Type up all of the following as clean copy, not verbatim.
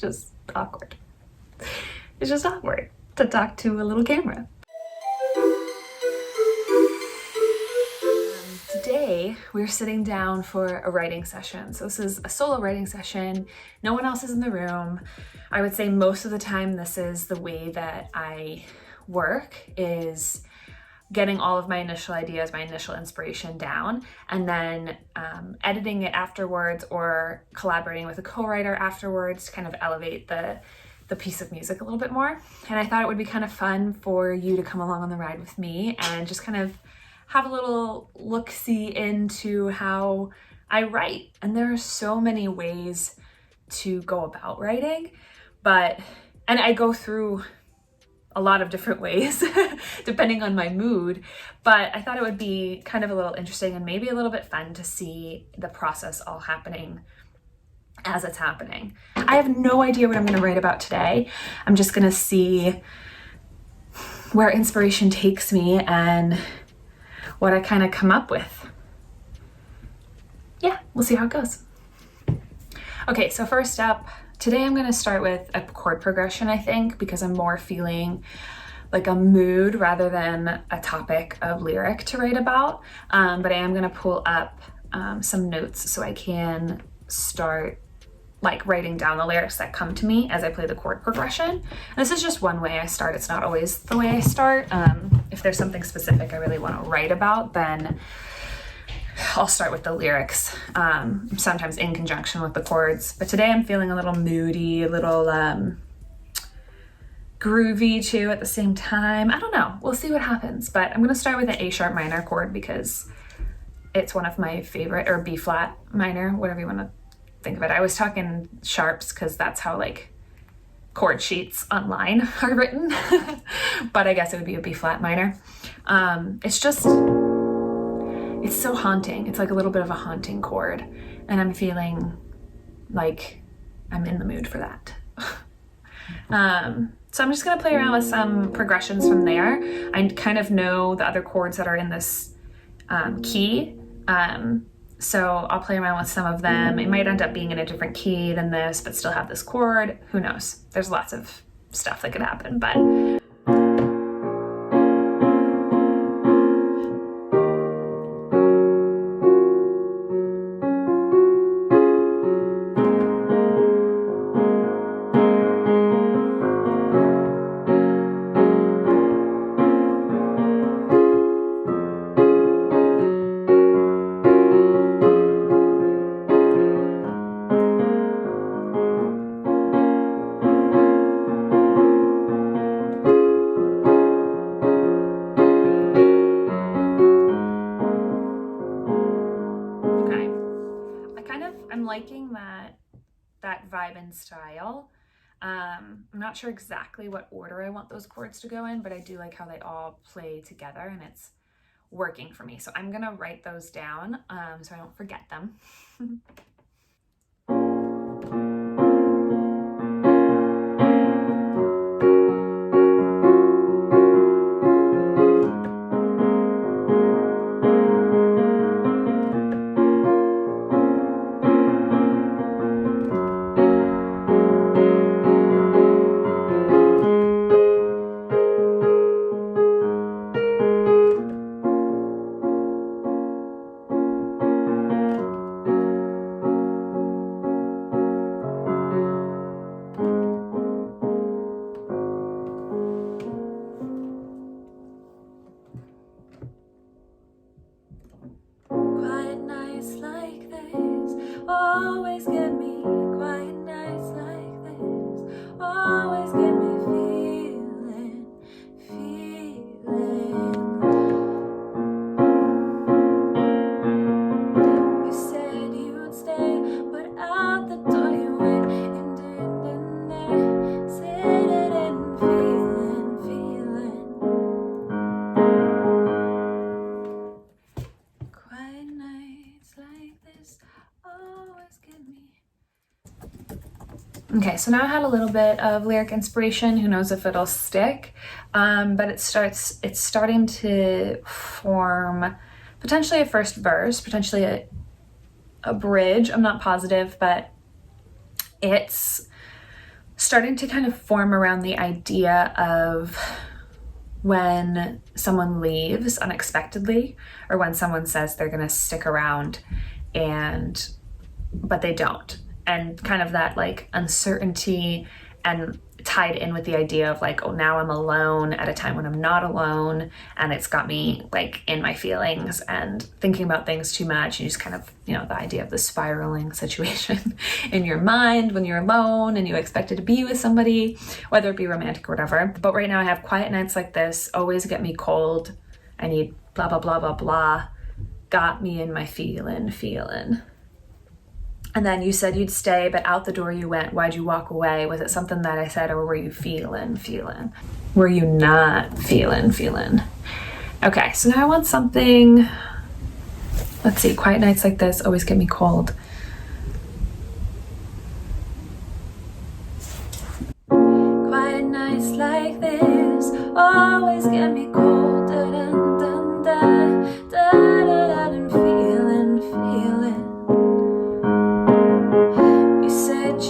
just awkward. It's just awkward to talk to a little camera. Today we're sitting down for a writing session. So this is a solo writing session. No one else is in the room. I would say most of the time this is the way that I work, is getting all of my initial ideas, my initial inspiration down, and then editing it afterwards or collaborating with a co-writer afterwards to kind of elevate the piece of music a little bit more. And I thought it would be kind of fun for you to come along on the ride with me and just kind of have a little look-see into how I write. And there are so many ways to go about writing, and I go through a lot of different ways depending on my mood, but I thought it would be kind of a little interesting and maybe a little bit fun to see the process all happening as it's happening. I have no idea what I'm going to write about today. I'm just going to see where inspiration takes me and what I kind of come up with. Yeah, we'll see how it goes. Okay, so first up, today I'm going to start with a chord progression, I think, because I'm more feeling like a mood rather than a topic of lyric to write about. But I am going to pull up some notes so I can start like writing down the lyrics that come to me as I play the chord progression. And this is just one way I start. It's not always the way I start. If there's something specific I really want to write about, then I'll start with the lyrics, sometimes in conjunction with the chords. But today I'm feeling a little moody, a little groovy too at the same time. I don't know. We'll see what happens. But I'm going to start with an A sharp minor chord because it's one of my favorite, or B flat minor, whatever you want to think of it. I was talking sharps because that's how like chord sheets online are written. But I guess it would be a B flat minor. It's so haunting. It's like a little bit of a haunting chord, and I'm feeling like I'm in the mood for that. So I'm just gonna play around with some progressions from there. I kind of know the other chords that are in this key, so I'll play around with some of them. It might end up being in a different key than this, but still have this chord. Who knows? There's lots of stuff that could happen, but liking that vibe and style. I'm not sure exactly what order I want those chords to go in, but I do like how they all play together and it's working for me. So I'm gonna write those down so I don't forget them. Always get me quiet nights like this. Always get me feeling. You said you'd stay, but out the door you went. And in there, sitting and feeling. Quiet nights like this. Always get me. Okay, so now I had a little bit of lyric inspiration. Who knows if it'll stick, but it's starting to form potentially a first verse, potentially a bridge. I'm not positive, but it's starting to kind of form around the idea of when someone leaves unexpectedly, or when someone says they're going to stick around but they don't, and kind of that like uncertainty, and tied in with the idea of like, oh, now I'm alone at a time when I'm not alone, and it's got me like in my feelings and thinking about things too much. You just kind of, the idea of the spiraling situation in your mind when you're alone and you expected to be with somebody, whether it be romantic or whatever. But right now I have quiet nights like this always get me cold. I need blah blah blah blah blah, got me in my feeling. And then you said you'd stay, but out the door you went. Why'd you walk away? Was it something that I said, or were you feeling? Were you not feeling? Okay, so now I want something, let's see, quiet nights like this always get me cold. Quiet nights like this always get me cold. Da, da, da, da, da, da, da, feeling.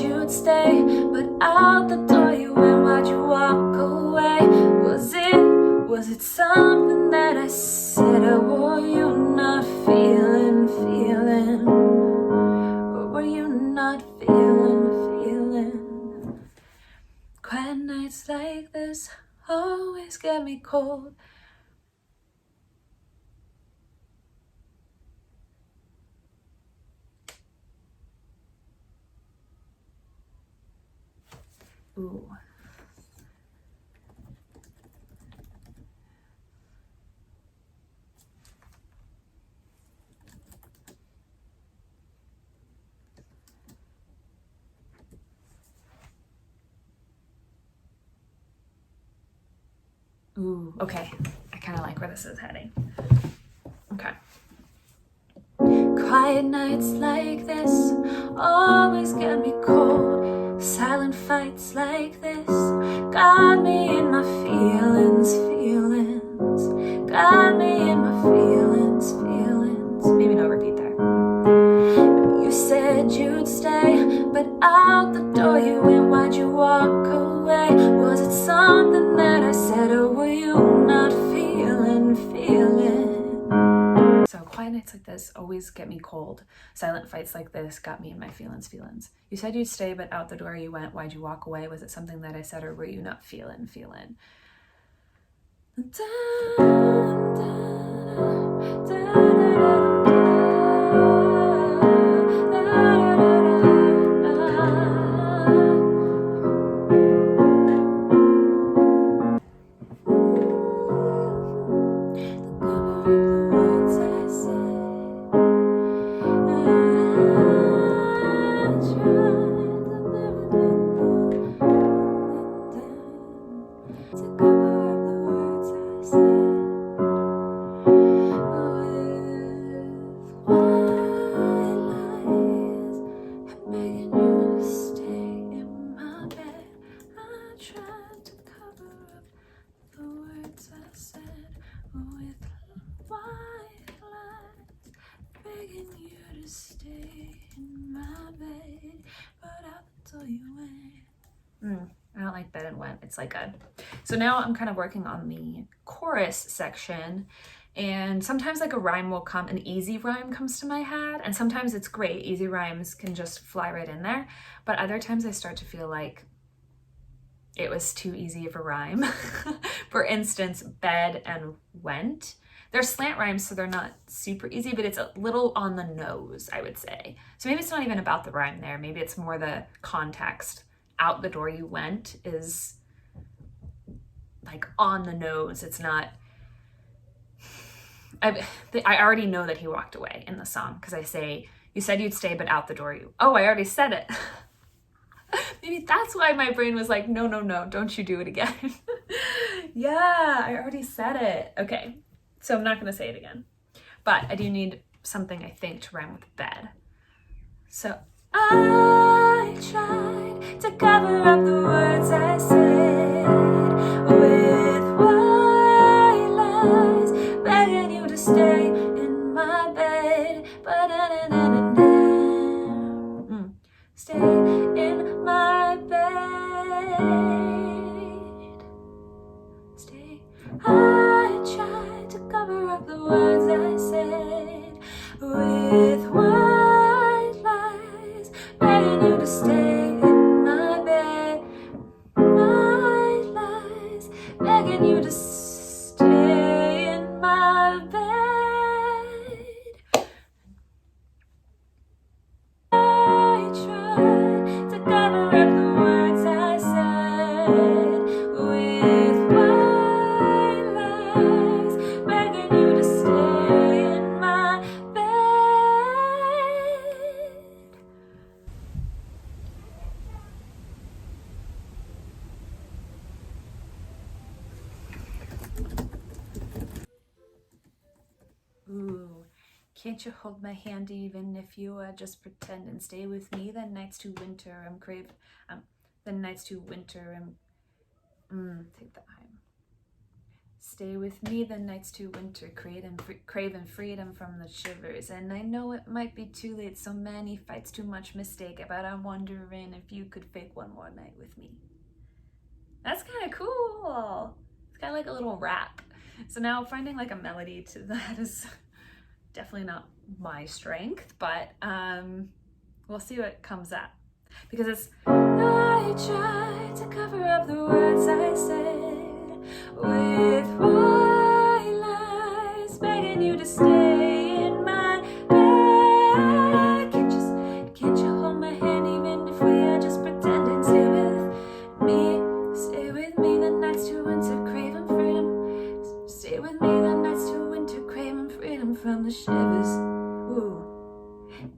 You'd stay, but out the door you went. Why'd you walk away? Was it something that I said, or were you not feeling? Or were you not feeling? Quiet nights like this always get me cold. Ooh. Ooh, okay. I kind of like where this is heading. Okay. Quiet nights like this always get me cold. Silent fights like this got me in my feelings. Got me in my feelings. Maybe no repeat there. You said you'd stay, but out the door you went. Why'd you walk away? Was it something that I said, or were you not feeling? So quiet nights like this always get me cold. Silent fights like this got me in my feelings. You said you'd stay, but out the door you went. Why'd you walk away? Was it something that I said, or were you not feeling? I don't like bed and went. It's like so now I'm kind of working on the chorus section, and sometimes like a rhyme will come, an easy rhyme comes to my head, and sometimes it's great. Easy rhymes can just fly right in there, but other times I start to feel like it was too easy of a rhyme. For instance, bed and went. They're slant rhymes, so they're not super easy, but it's a little on the nose, I would say. So maybe it's not even about the rhyme there. Maybe it's more the context. Out the door you went is like on the nose. It's not, I already know that he walked away in the song, because I say, you said you'd stay, but out the door you, oh, I already said it. Maybe that's why my brain was like, no, don't you do it again. Yeah, I already said it. Okay, so I'm not going to say it again. But I do need something, I think, to rhyme with bed. So I tried to cover up the words I said with white lies, begging you to stay in my bed. But stay in my bed. Can't you hold my hand even if you just pretend and stay with me? The nights to winter I'm crave. The nights to winter take that high. Stay with me the nights to winter, craving freedom from the shivers. And I know it might be too late, so many fights, too much mistake, but I'm wondering if you could fake one more night with me. That's kind of cool. It's kind of like a little rap. So now finding like a melody to that is definitely not my strength, but we'll see what comes up. Because it's, I tried to cover up the words I said with white lies, begging you to stay in my bed. Can't you hold my hand even if we are just pretending? Stay with me the nights to winter, craving freedom. Stay with me the nights to winter, craving freedom from the shivers. Ooh.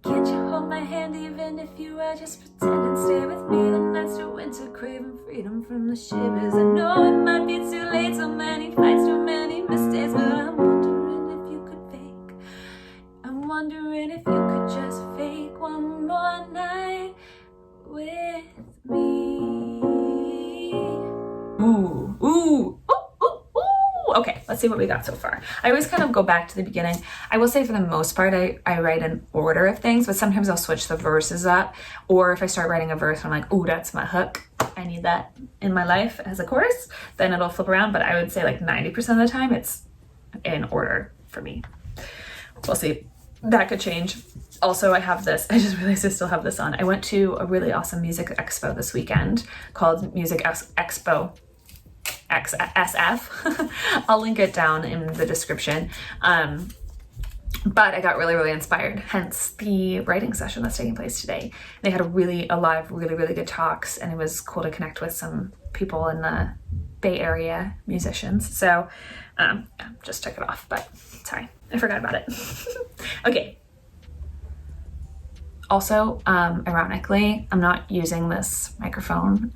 Can't you hold my hand even if you are just pretending? Stay with me the nights to winter, craving freedom from the shivers. I know it might be too late, so many fights, too many mistakes, but I'm wondering if you could fake. I'm wondering if you could just fake one more night with me. Ooh. Okay, let's see what we got so far. I always kind of go back to the beginning. I will say for the most part, I write an order of things, but sometimes I'll switch the verses up. Or if I start writing a verse, I'm like, ooh, that's my hook. I need that in my life as a chorus. Then it'll flip around, but I would say like 90% of the time, it's in order for me. We'll see. That could change. Also, I have this. I just realized I still have this on. I went to a really awesome music expo this weekend called Music Expo. XSF. I'll link it down in the description. But I got really inspired, hence the writing session that's taking place today. They had a lot of really good talks, and it was cool to connect with some people in the Bay Area, musicians. So just took it off, but sorry, I forgot about it. Okay. Also, ironically, I'm not using this microphone,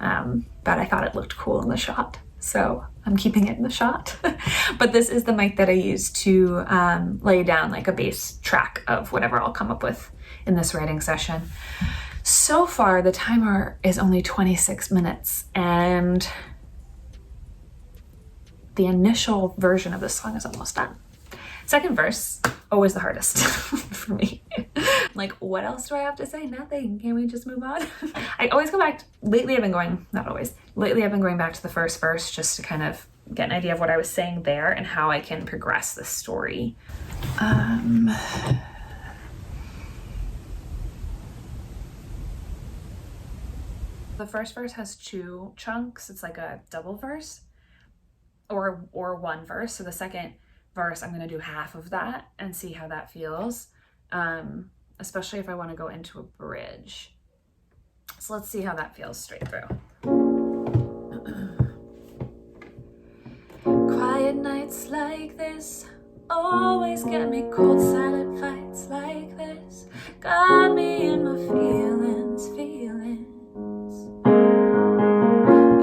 but I thought it looked cool in the shot. So I'm keeping it in the shot. But this is the mic that I use to lay down like a bass track of whatever I'll come up with in this writing session. So far, the timer is only 26 minutes, and the initial version of this song is almost done. Second verse, always the hardest for me. Like, what else do I have to say? Nothing. Can we just move on? I always go back. Lately I've been going back to the first verse just to kind of get an idea of what I was saying there and how I can progress the story. The first verse has two chunks. It's like a double verse or one verse. So the second verse, I'm going to do half of that and see how that feels, especially if I want to go into a bridge. So let's see how that feels straight through. Quiet nights like this always get me cold, silent fights like this got me in my feelings.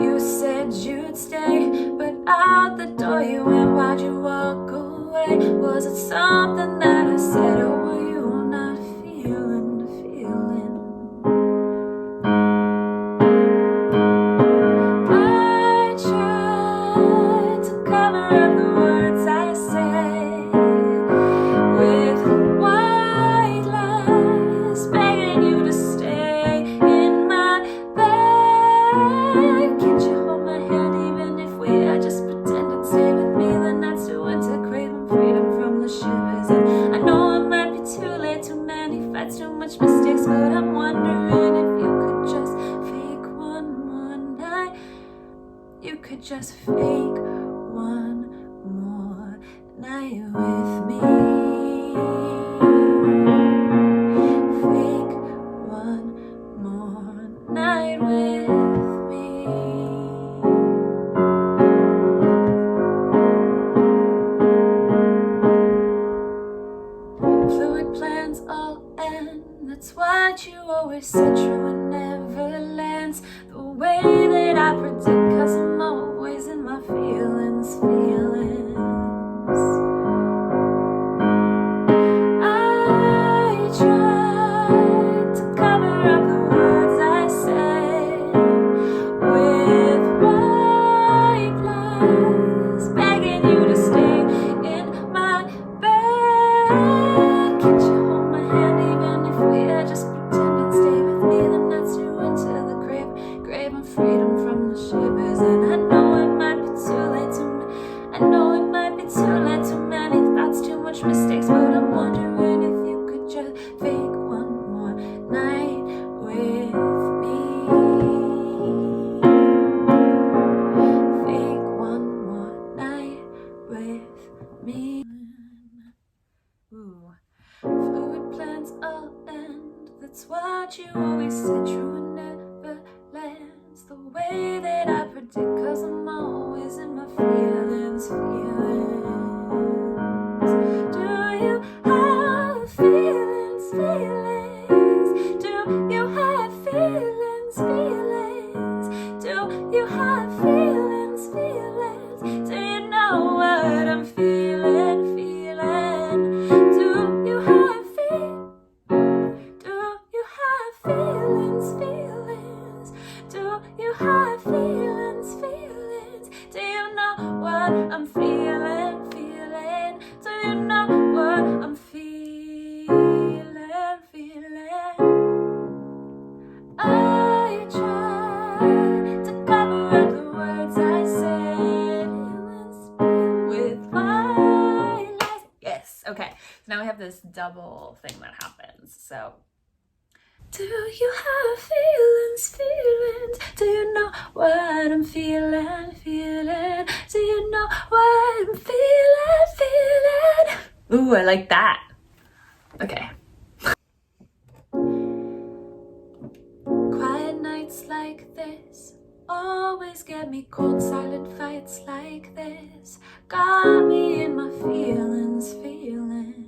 You said you'd stay, but out the door you went. Why'd you walk away? Was it something that I said, or were you not feeling the feeling? I tried to cover up the words I said with white lies, begging you to stay in my bed. Can't you hold my hand even if we are just pretending? Stay with me the nights to winter, craving freedom from the shivers. And I know it might be too late, too many fights, too much mistakes, but I'm wondering if you could just fake one more night. You could just fake one more night with me. Fake one more night with me. Fluid plans all end. That's what you always said, true and never lands. The way that I predict, 'cause I'm always in my feelings. I this double thing that happens. So, do you have feelings, feelings? Do you know what I'm feeling, feeling? Do you know what I'm feeling, feeling? Ooh, I like that. Okay. Quiet nights like this always get me cold, silent fights like this got me in my feelings, feelings.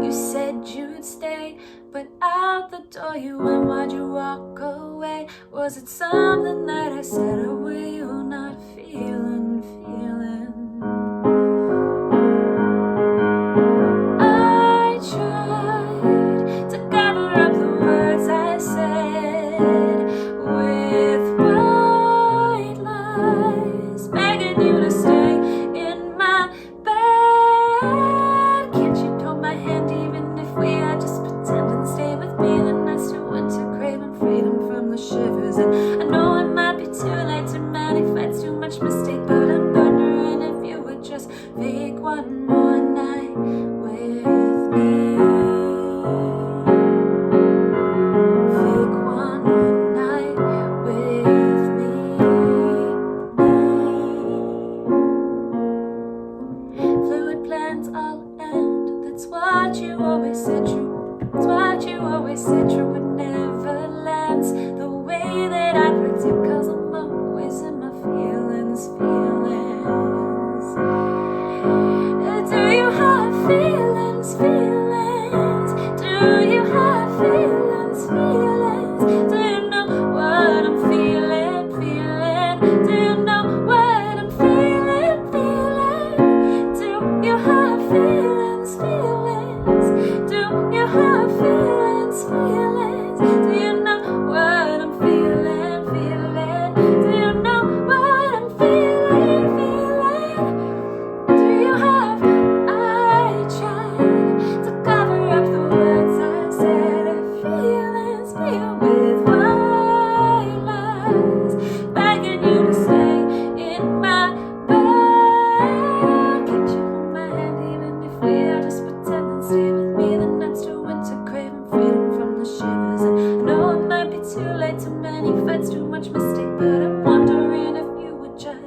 You said you'd stay, but out the door you went. Why'd you walk away? Was it something that I said, or were you not feeling, feeling? I tried to cover up the words I said with white lies, begging you to stay in my bed. Can't you hold my hand even if we are just pretend and stay with me the nights through winter, craving freedom from the shivers? And I know it might be too late, too many fights, too much mistake, but I'm wondering if you would just fake one more night with me. Fake one more night with me. Fluid plans all end. That's what you always said true. That's what you always said true. It never lands the way that I predict, 'cause I'm always in my feelings, feelings. Do you have feelings, feelings? Do you have feelings, feelings? Do you know what I'm feeling, feeling? Do you know what I'm feeling, feeling? Do you have feelings, feelings? Do you have feelings, feelings? Do you know what I'm feeling, feeling? Do you know what I'm feeling, feeling? Do you have? I tried to cover up the words I said. Feelings filled with white lies, begging you to stay in my bed. Can't you hold my hand even if we are just pretend and stay with me the nights through winter, craving freedom from the shivers? And I know it might be too late, too many fights, too much mistake, but I'm wondering if you would just.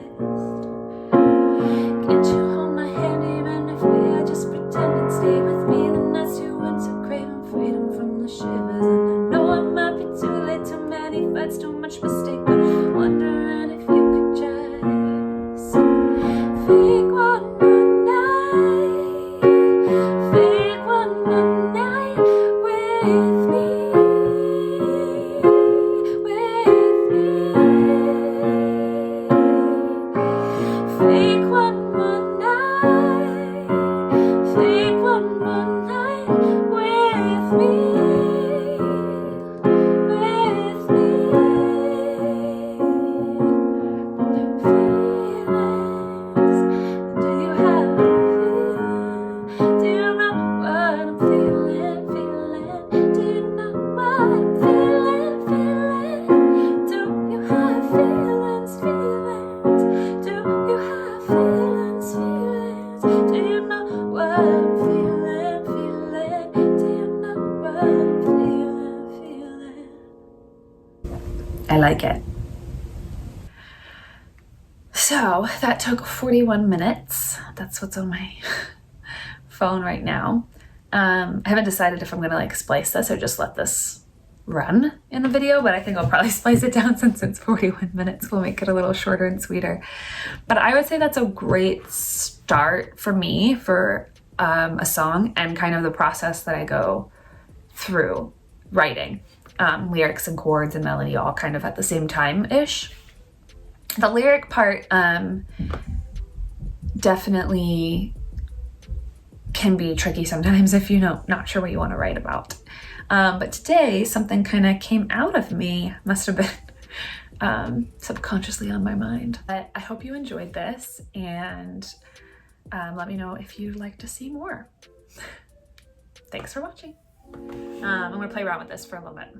Can't you hold my hand even if we are just pretend and stay with me the nights through winter, craving freedom from the shivers? And I know it might be too late, too many fights, too much mistake, but wondering if you could just fake one more night, fake one more night with me, with me. Fake one more night, fake one more night with me, with me. Feelings, do you have feelings? Do you know what I'm feeling, feeling? Do you know what I'm feeling, feeling? Do you have feelings, feelings? Do you have feelings, feelings? Do you know what I'm feeling, feeling? Do you know what I'm feeling, feeling? I like it. So that took 41 minutes. That's what's on my phone right now. I haven't decided if I'm gonna like splice this or just let this run in the video, but I think I'll probably splice it down since it's 41 minutes. We'll make it a little shorter and sweeter. But I would say that's a great start for me for a song and kind of the process that I go through writing. Lyrics and chords and melody all kind of at the same time-ish. The lyric part definitely can be tricky sometimes if you're not sure what you want to write about. But today something kind of came out of me, must have been subconsciously on my mind. But I hope you enjoyed this, and let me know if you'd like to see more. Thanks for watching. I'm gonna play around with this for a little bit.